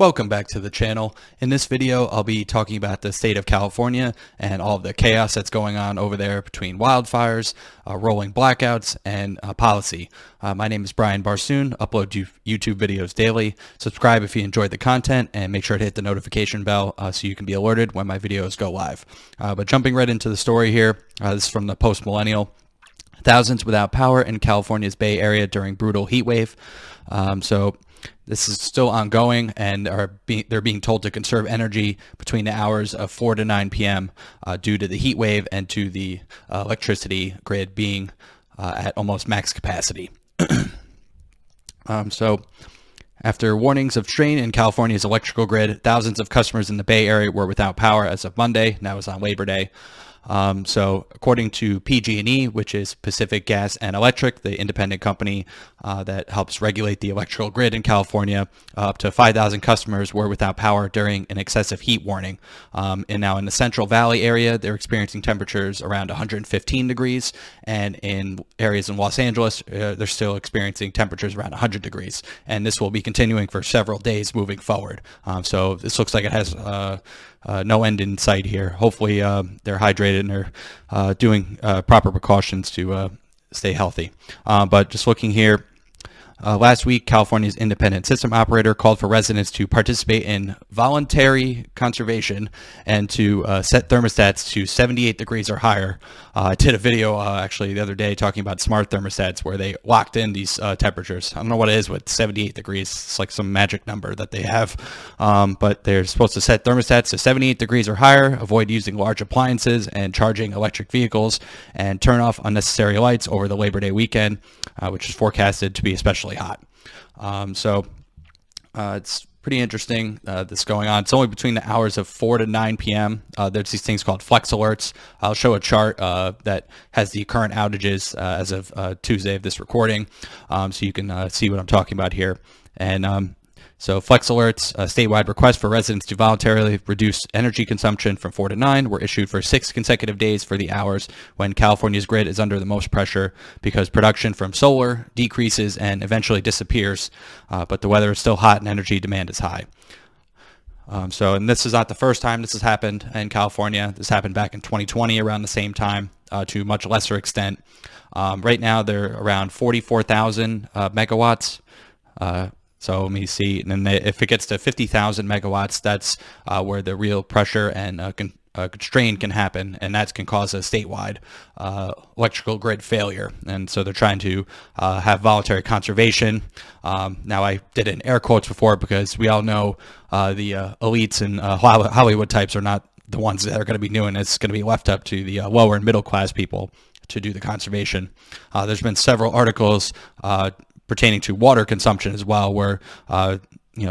Welcome back to the channel. In this video, I'll be talking about the state of California and all of the chaos that's going on over there between wildfires, rolling blackouts, and policy. My name is Brian Barsoon. Upload YouTube videos daily. Subscribe if you enjoyed the content, and make sure to hit the notification bell so you can be alerted when my videos go live. But jumping right into the story here, this is from the Post-Millennial. Thousands without power in California's Bay Area during brutal heat wave. So this is still ongoing, and they're being told to conserve energy between the hours of 4 to 9 p.m. Due to the heat wave and to the electricity grid being at almost max capacity. So after warnings of strain in California's electrical grid, thousands of customers in the Bay Area were without power as of Monday. That was on Labor Day. So according to PG&E, which is Pacific Gas and Electric, the independent company that helps regulate the electrical grid in California, up to 5,000 customers were without power during an excessive heat warning. And now in the Central Valley area, they're experiencing temperatures around 115 degrees. And in areas in Los Angeles, they're still experiencing temperatures around 100 degrees. And this will be continuing for several days moving forward. So this looks like it has no end in sight here. Hopefully they're hydrated and they're doing proper precautions to stay healthy. But just looking here, last week, California's independent system operator called for residents to participate in voluntary conservation and to set thermostats to 78 degrees or higher. I did a video actually the other day talking about smart thermostats where they locked in these temperatures. I don't know what it is with 78 degrees. It's like some magic number that they have. But they're supposed to set thermostats to 78 degrees or higher, avoid using large appliances and charging electric vehicles, and turn off unnecessary lights over the Labor Day weekend, which is forecasted to be especially hot. So it's pretty interesting this going on. It's only between the hours of 4 to 9 p.m. There's these things called flex alerts. I'll show a chart that has the current outages as of Tuesday of this recording, so you can see what I'm talking about here. And so flex alerts, statewide requests for residents to voluntarily reduce energy consumption from 4 to 9 were issued for 6 consecutive days for the hours when California's grid is under the most pressure because production from solar decreases and eventually disappears, but the weather is still hot and energy demand is high. And this is not the first time this has happened in California. This happened back in 2020 around the same time to a much lesser extent. Right now they're around 44,000 megawatts. So let me see, and then if it gets to 50,000 megawatts, that's where the real pressure and constraint can happen, and that can cause a statewide electrical grid failure. And so they're trying to have voluntary conservation. Now I did it in air quotes before because we all know the elites and Hollywood types are not the ones that are going to be doing it. It's going to be left up to the lower and middle class people to do the conservation. There's been several articles pertaining to water consumption as well, where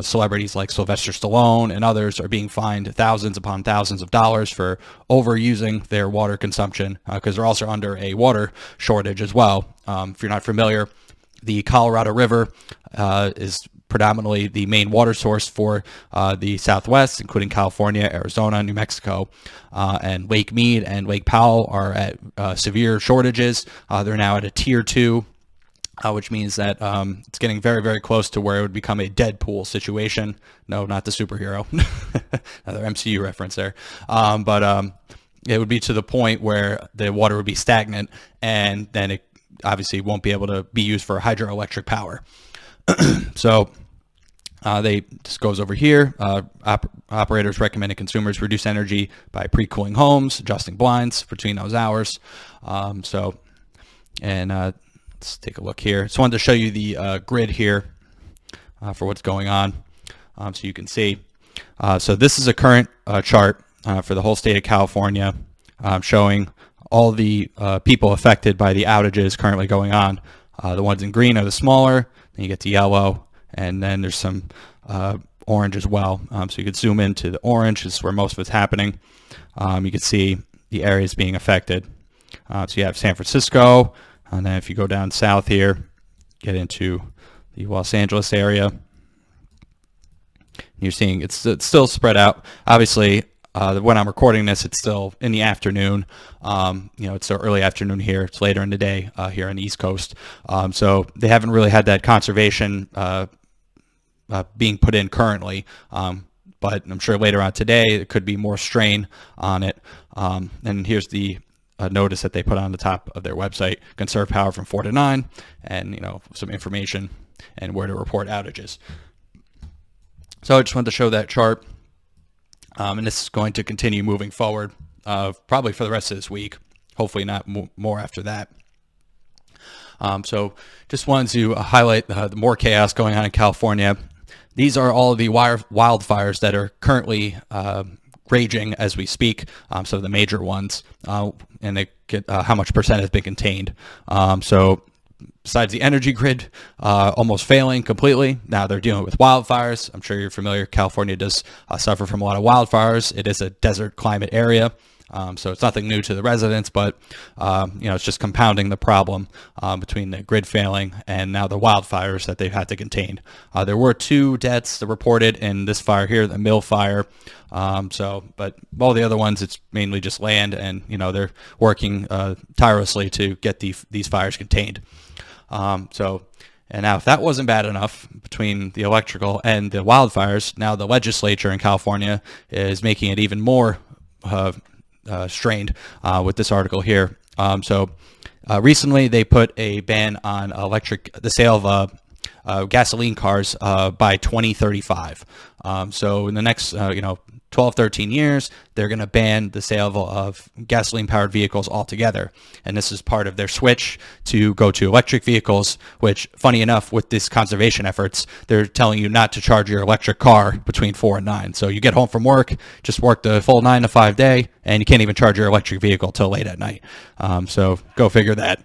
celebrities like Sylvester Stallone and others are being fined thousands upon thousands of dollars for overusing their water consumption because they're also under a water shortage as well. If you're not familiar, the Colorado River is predominantly the main water source for the Southwest, including California, Arizona, New Mexico, and Lake Mead and Lake Powell are at severe shortages. They're now at a tier 2. Which means that it's getting very, very close to where it would become a Deadpool situation. No, not the superhero. Another MCU reference there. But it would be to the point where the water would be stagnant, and then it obviously won't be able to be used for hydroelectric power. So they just goes over here. Operators recommended consumers reduce energy by pre-cooling homes, adjusting blinds between those hours. Let's take a look here. Just wanted to show you the grid here for what's going on, so you can see. So this is a current chart for the whole state of California, showing all the people affected by the outages currently going on. The ones in green are the smaller, then you get to yellow, and then there's some orange as well. So you could zoom into the orange. This is where most of it's happening. You can see the areas being affected. So you have San Francisco. And then if you go down south here, get into the Los Angeles area, you're seeing it's still spread out. Obviously, when I'm recording this, it's still in the afternoon. It's still early afternoon here. It's later in the day here on the East Coast. So they haven't really had that conservation being put in currently. But I'm sure later on today there could be more strain on it. And here's the notice that they put on the top of their website: conserve power from 4 to 9, and some information and where to report outages. So I just wanted to show that chart, and this is going to continue moving forward, probably for the rest of this week. Hopefully not more after that. So just wanted to highlight the more chaos going on in California. These are all of the wildfires that are currently raging as we speak, some of the major ones, and they get how much percent has been contained. So besides the energy grid almost failing completely, now they're dealing with wildfires. I'm sure you're familiar. California does suffer from a lot of wildfires. It is a desert climate area. So it's nothing new to the residents, but it's just compounding the problem between the grid failing and now the wildfires that they've had to contain. There were 2 deaths reported in this fire here, the Mill Fire. But all the other ones, it's mainly just land, and they're working tirelessly to get these fires contained. And now, if that wasn't bad enough between the electrical and the wildfires, now the legislature in California is making it even more strained with this article here. Recently they put a ban on the sale of gasoline cars by 2035. So in the next 12, 13 years, they're going to ban the sale of gasoline-powered vehicles altogether. And this is part of their switch to go to electric vehicles, which, funny enough, with these conservation efforts, they're telling you not to charge your electric car between 4 and 9. So you get home from work, just work the full 9 to 5 day, and you can't even charge your electric vehicle till late at night. So go figure that.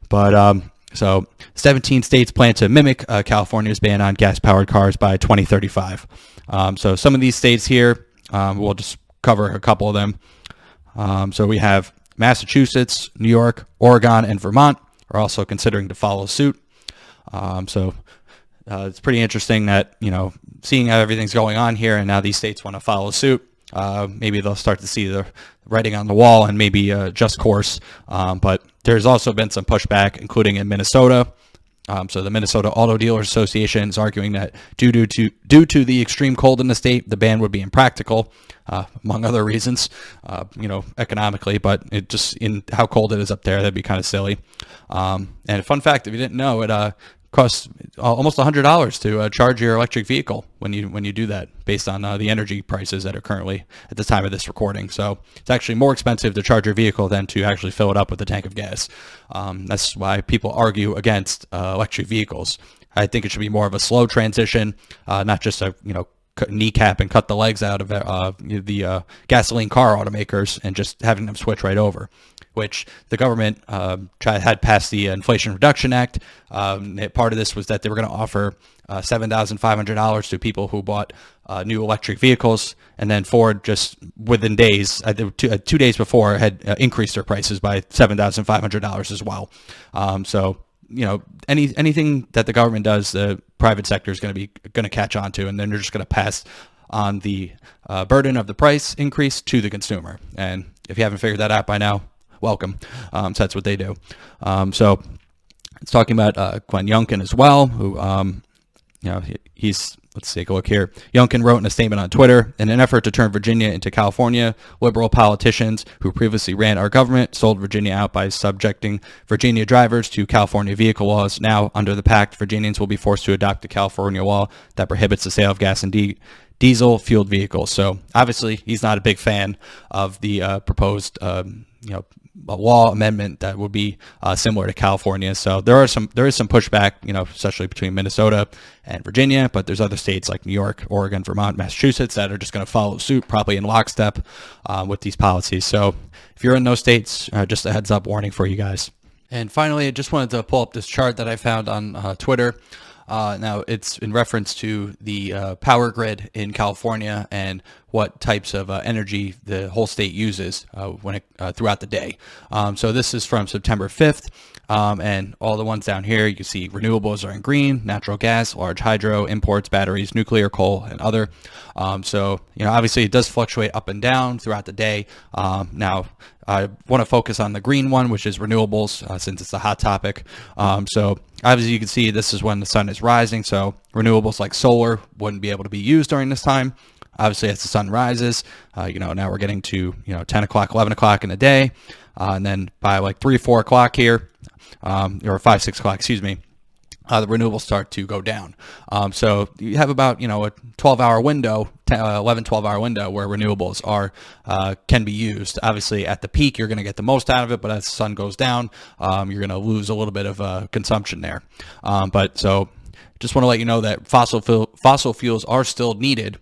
But so 17 states plan to mimic California's ban on gas-powered cars by 2035. So some of these states here, we'll just cover a couple of them. So we have Massachusetts, New York, Oregon, and Vermont are also considering to follow suit. It's pretty interesting that, seeing how everything's going on here, and now these states want to follow suit. Maybe they'll start to see the writing on the wall and maybe adjust course. But there's also been some pushback, including in Minnesota. So the Minnesota Auto Dealers Association is arguing that due to the extreme cold in the state, the ban would be impractical, among other reasons, economically, but it just in how cold it is up there, that'd be kind of silly. And a fun fact, if you didn't know, it costs almost $100 to charge your electric vehicle when you do that, based on the energy prices that are currently at the time of this recording. So it's actually more expensive to charge your vehicle than to actually fill it up with a tank of gas. That's why people argue against electric vehicles. I think it should be more of a slow transition, not just a kneecap and cut the legs out of the gasoline car automakers and just having them switch right over, which the government had passed the Inflation Reduction Act. Part of this was that they were going to offer $7,500 to people who bought new electric vehicles, and then Ford just within days, 2 days before, had increased their prices by $7,500 as well. Anything that the government does, the private sector is going to catch on to, and then they're just going to pass on the burden of the price increase to the consumer. And if you haven't figured that out by now, welcome. So that's what they do. So it's talking about Glenn Youngkin as well, who, let's take a look here. Youngkin wrote in a statement on Twitter, in an effort to turn Virginia into California, liberal politicians who previously ran our government sold Virginia out by subjecting Virginia drivers to California vehicle laws. Now, under the pact, Virginians will be forced to adopt a California law that prohibits the sale of gas and diesel-fueled vehicles. So obviously, he's not a big fan of the proposed a law amendment that would be similar to California. So there is some pushback, especially between Minnesota and Virginia, but there's other states like New York, Oregon, Vermont, Massachusetts that are just going to follow suit, probably in lockstep with these policies. So if you're in those states, just a heads up warning for you guys. And finally, I just wanted to pull up this chart that I found on Twitter. Now, it's in reference to the power grid in California and what types of energy the whole state uses throughout the day. So this is from September 5th, and all the ones down here, you can see renewables are in green, natural gas, large hydro, imports, batteries, nuclear, coal, and other. Obviously it does fluctuate up and down throughout the day. Now, I want to focus on the green one, which is renewables, since it's a hot topic. Obviously, you can see this is when the sun is rising, so renewables like solar wouldn't be able to be used during this time. Obviously, as the sun rises, now we're getting to 10 o'clock, 11 o'clock in the day, and then by like 3, 4 o'clock here, or 5, 6 o'clock, excuse me, the renewables start to go down. So you have about, a 12-hour window, 11, 12-hour window where renewables can be used. Obviously, at the peak, you're going to get the most out of it, but as the sun goes down, you're going to lose a little bit of consumption there. But so just want to let you know that fossil fuels are still needed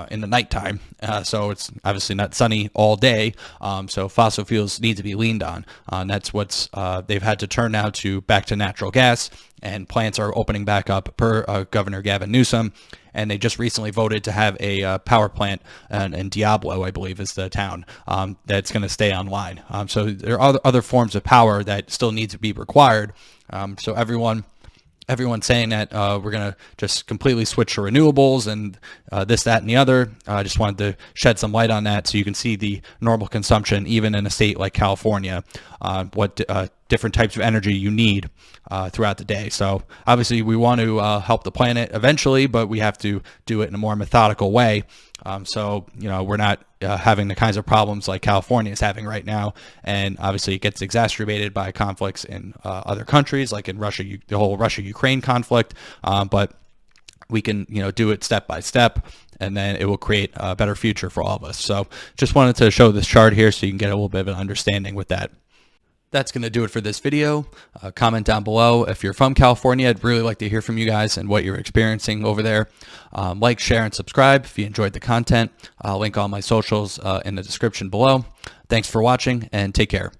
in the nighttime. So it's obviously not sunny all day. So fossil fuels need to be leaned on. And that's what's they've had to turn now back to natural gas, and plants are opening back up per Governor Gavin Newsom. And they just recently voted to have a power plant in Diablo, I believe is the town, that's going to stay online. So there are other forms of power that still need to be required. So everyone's saying that we're going to just completely switch to renewables and this, that, and the other. I just wanted to shed some light on that so you can see the normal consumption, even in a state like California, what different types of energy you need throughout the day. So obviously we want to help the planet eventually, but we have to do it in a more methodical way. So we're not having the kinds of problems like California is having right now. And obviously it gets exacerbated by conflicts in other countries, like in Russia, the whole Russia-Ukraine conflict. But we can, do it step by step, and then it will create a better future for all of us. So just wanted to show this chart here so you can get a little bit of an understanding with that. That's going to do it for this video. Comment down below if you're from California. I'd really like to hear from you guys and what you're experiencing over there. Like, share, and subscribe if you enjoyed the content. I'll link all my socials in the description below. Thanks for watching, and take care.